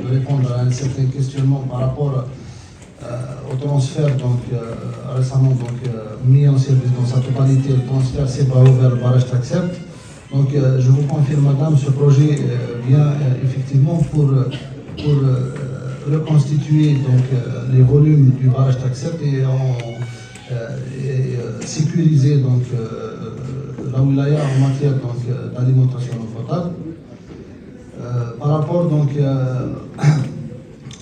De répondre à un certain questionnement par rapport au transfert récemment mis en service dans sa totalité. Le transfert s'est pas ouvert le barrage Taxert. Donc je vous confirme, madame, ce projet vient effectivement pour reconstituer les volumes du barrage Taxert et sécuriser la wilaya en matière d'alimentation en eau potable. Par rapport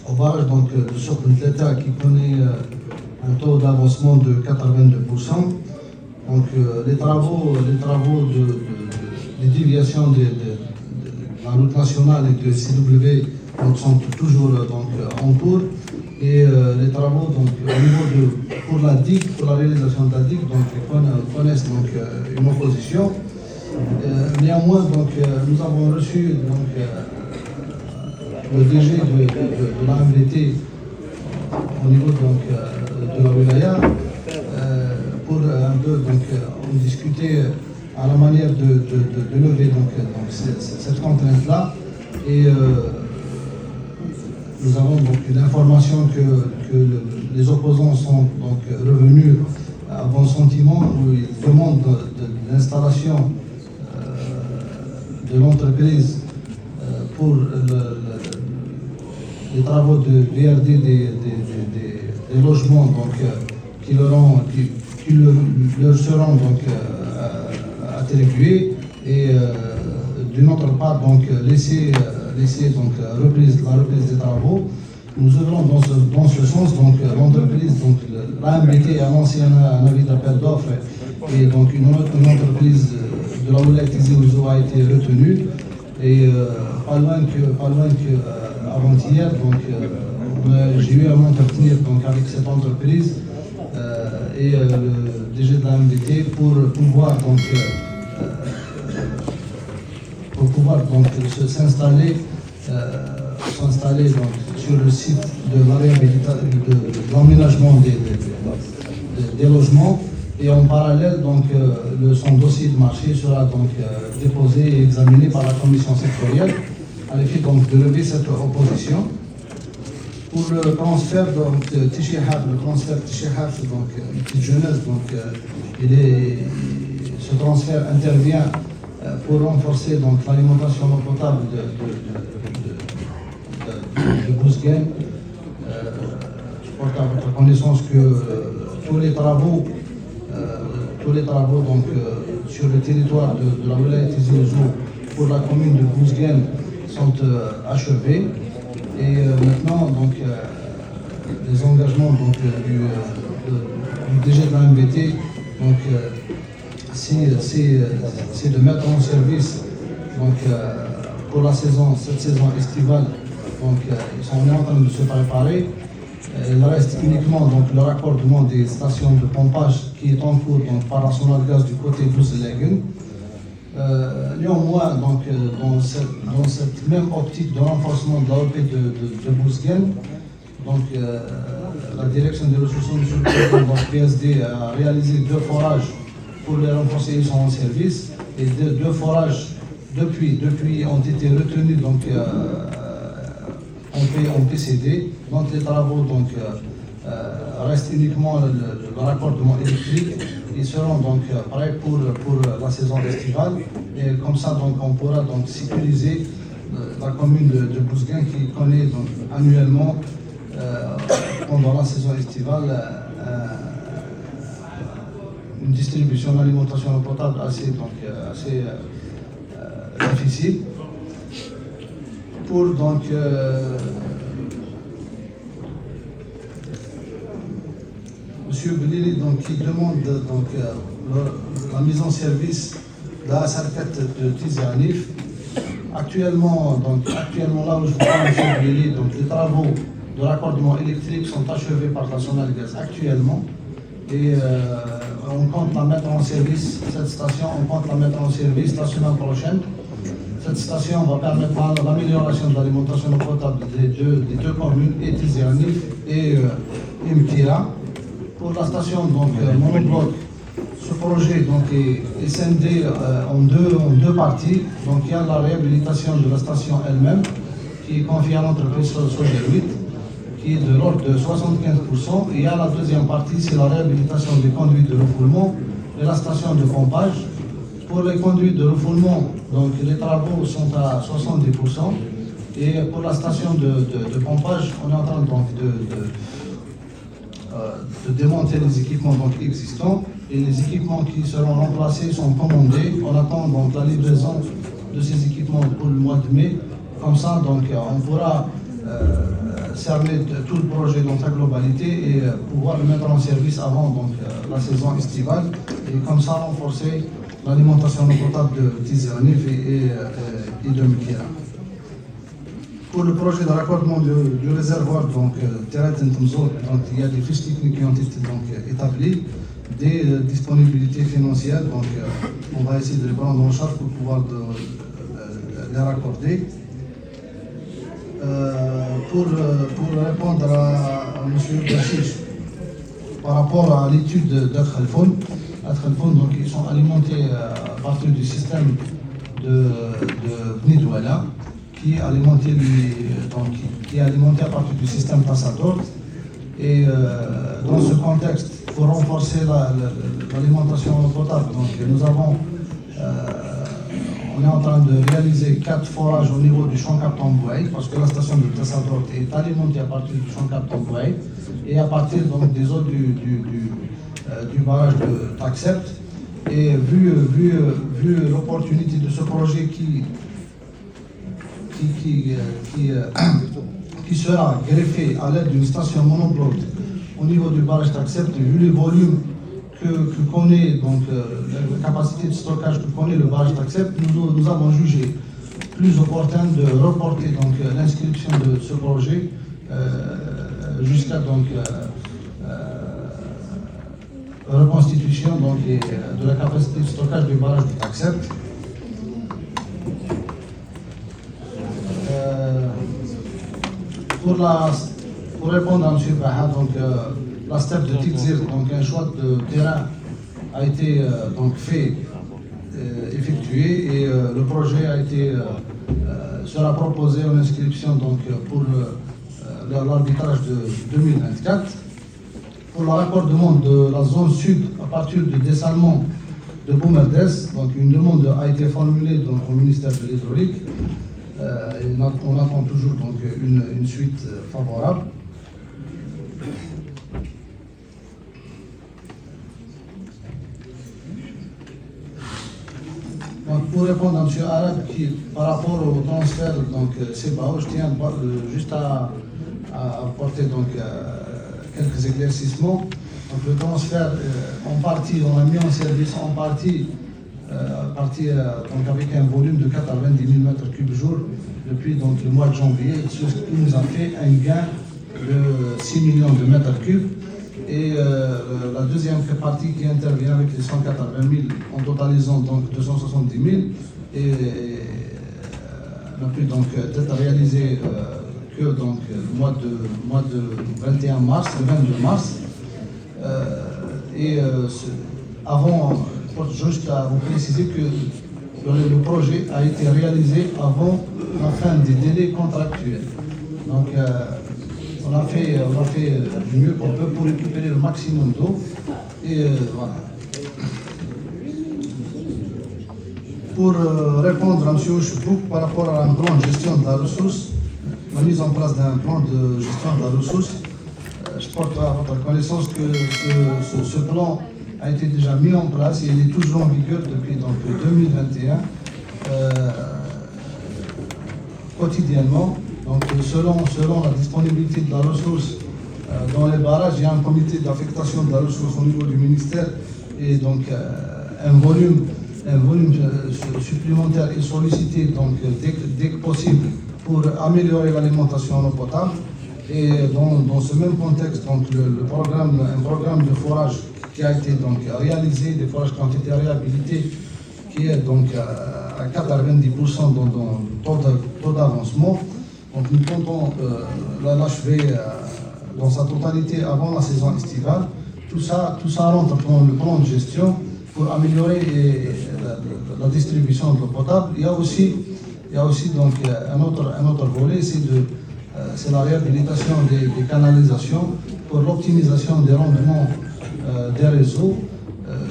au barrage de Souk Ntlata qui connaît un taux d'avancement de 82%. Les travaux de déviation de la route nationale et de CW sont toujours en cours. Et les travaux au niveau pour la digue, pour la réalisation de la digue, connaissent une opposition. Néanmoins, nous avons reçu le DG de l'AMVT au niveau de la wilaya pour un peu en discuter à la manière de lever cette contrainte-là. Et nous avons l'information que les opposants sont revenus à bon sentiment où ils demandent l'installation de l'entreprise pour les travaux de VRD des logements qui leur seront attribués et d'une autre part laisser la reprise des travaux. Nous œuvrons dans ce sens. L'entreprise, l'AMBT a lancé un avis d'appel d'offres et une entreprise de la wilaya Tizi Ouzou a été retenue. Et pas loin que avant-hier, j'ai eu à m'entretenir avec cette entreprise et le DG de l'AMVT pour pouvoir s'installer sur le site de l'aménagement des logements. Et en parallèle, son dossier de marché sera déposé et examiné par la commission sectorielle à l'effet de lever cette opposition. Pour le transfert de Tichihaf, une petite jeunesse, ce transfert intervient pour renforcer l'alimentation en eau potable de Bouzguène. Je porte à votre connaissance que tous les travaux sur le territoire de la wilaya Tizi Ouzou pour la commune de Bouzguène sont achevés. Et maintenant, les engagements du DG de l'AMVT, c'est de mettre en service pour cette saison estivale. Ils sont en train de se préparer. Il reste uniquement le raccordement des stations de pompage qui est en cours par National Gaz du côté Bouzguène. Néanmoins, dans cette même optique de renforcement de la OP de Bouzguène, la direction des ressources humaines de PSD a réalisé 2 forages pour les renforcer, ils sont en service. Et 2 forages depuis ont été retenus en PCD. Donc les travaux restent uniquement le raccordement électrique. Ils seront prêts pour la saison estivale. Et comme ça, on pourra sécuriser la commune de Bouzguène qui connaît annuellement, pendant la saison estivale, une distribution d'alimentation potable assez difficile. Pour Monsieur Belili qui demande la mise en service de la Sarkat de Tizi Anif. Actuellement, là où je vous parle, Monsieur Belili, les travaux de raccordement électrique sont achevés par National Gaz actuellement. Et on compte la mettre en service, cette station, la semaine prochaine. Cette station va permettre l'amélioration de l'alimentation potable des deux communes, et Tizi Anif et Mkira. Pour la station monobloc Souk projet donc, est scindé en deux parties. Donc il y a la réhabilitation de la station elle-même, qui est confiée à l'entreprise Soger 8, qui est de l'ordre de 75%. Et il y a la deuxième partie, c'est la réhabilitation des conduites de refoulement et la station de pompage. Pour les conduites de refoulement, donc les travaux sont à 70%. Et pour la station de pompage, on est en train donc, de démonter les équipements donc, existants. Et les équipements qui seront remplacés sont commandés. On attend donc la livraison de ces équipements pour le mois de mai. Comme ça, donc, on pourra cerner tout le projet dans sa globalité et pouvoir le mettre en service avant donc, la saison estivale. Et comme ça, renforcer l'alimentation non potable de Tizianif et de Mekira. Pour le projet de raccordement du réservoir, donc Terret Ntemzo, donc il y a des fiches techniques qui ont été donc, établies, des disponibilités financières, donc on va essayer de les prendre en charge pour pouvoir les raccorder. Pour répondre à M. Bachiche, par rapport à l'étude d'Adkhalfoun, donc ils sont alimentés à partir du système de Bnidouala, qui est alimenté à partir du système Tassador. Et dans ce contexte, pour renforcer l'alimentation potable, donc on est en train de réaliser 4 forages au niveau du champ Cap Tambouaï, parce que la station de Tassador est alimentée à partir du champ Cap Tambouaï et à partir donc, des eaux du barrage de Taxept. Et vu l'opportunité de ce projet qui sera greffé à l'aide d'une station monobloc au niveau du barrage Taxept, vu les volumes que connaît, donc la capacité de stockage que connaît le barrage Taxept, nous avons jugé plus opportun de reporter donc l'inscription de ce projet jusqu'à donc reconstitution donc, de la capacité de stockage du barrage de Taxept. Pour répondre à M. Baha, donc la steppe de Titzir, donc un choix de terrain a été donc fait, effectué, et le projet sera proposé en inscription donc pour l'arbitrage de 2024. Pour le raccordement de la zone sud à partir du dessalement de Boumerdes, donc une demande a été formulée donc, au ministère de l'Hydraulique. On attend toujours donc, une suite favorable. Donc, pour répondre à M. Arab, par rapport au transfert, donc CBAO, je tiens juste à apporter donc, quelques éclaircissements. Donc, le transfert, en partie, on l'a mis en service en partie, donc avec un volume de 90 000 m3 jour depuis donc, le mois de janvier, ce qui nous a fait un gain de 6 millions de mètres cubes. Et la deuxième partie qui intervient avec les 180 000 en totalisant donc 270 000 et n'a pu donc être réalisé que donc, le mois de 21 mars, le 22 mars. Avant, juste à vous préciser que le projet a été réalisé avant la fin des délais contractuels. Donc, on a fait du mieux qu'on peut pour récupérer le maximum d'eau. Et voilà. Pour répondre à M. Choupouk par rapport à un plan de gestion de la ressource, la mise en place d'un plan de gestion de la ressource, je porte à votre connaissance que ce plan a été déjà mis en place et il est toujours en vigueur depuis donc, 2021, quotidiennement. Donc, selon la disponibilité de la ressource dans les barrages, il y a un comité d'affectation de la ressource au niveau du ministère et donc un volume supplémentaire est sollicité donc, dès que possible pour améliorer l'alimentation en eau potable. Et dans ce même contexte, donc, un programme de forage qui a été donc, réalisé, des forages qui ont été réhabilités, qui est donc à 90% dans le taux d'avancement. Donc nous comptons l'achever dans sa totalité avant la saison estivale. Tout ça rentre dans le plan de gestion pour améliorer la distribution de l'eau potable. Il y a aussi donc, un autre volet, c'est la réhabilitation des canalisations pour l'optimisation des rendements des réseaux,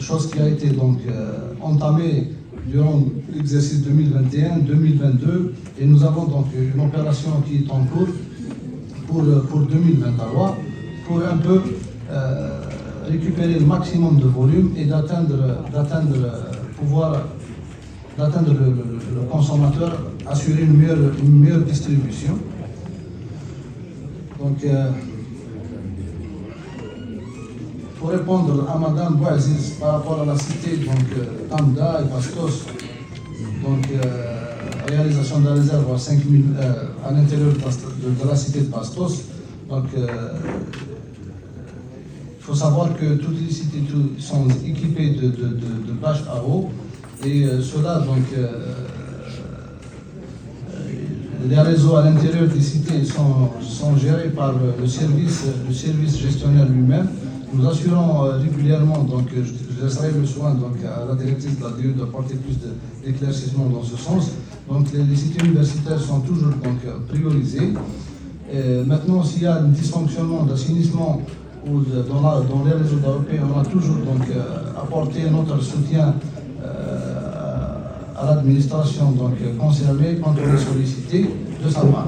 chose qui a été donc entamée durant l'exercice 2021-2022, et nous avons donc une opération qui est en cours pour 2023 pour un peu récupérer le maximum de volume et d'atteindre le consommateur, assurer une meilleure distribution. Donc, pour répondre à Madame Bouaziz par rapport à la cité, donc Tamda et Bastos, donc réalisation d'un réservoir 5000 à l'intérieur de la cité de Bastos. Donc, il faut savoir que toutes les cités sont équipées de bâches à eau, et cela, donc, les réseaux à l'intérieur des cités sont gérés par le service gestionnaire lui-même. Nous assurons régulièrement, donc je laisserai le soin donc, à la directrice de la DE d'apporter plus d'éclaircissement dans ce sens. Donc les cités universitaires sont toujours donc, priorisées. Maintenant, s'il y a un dysfonctionnement d'assainissement ou dans les réseaux européens, on a toujours donc, apporté notre soutien à l'administration concernée quand on est sollicité de savoir.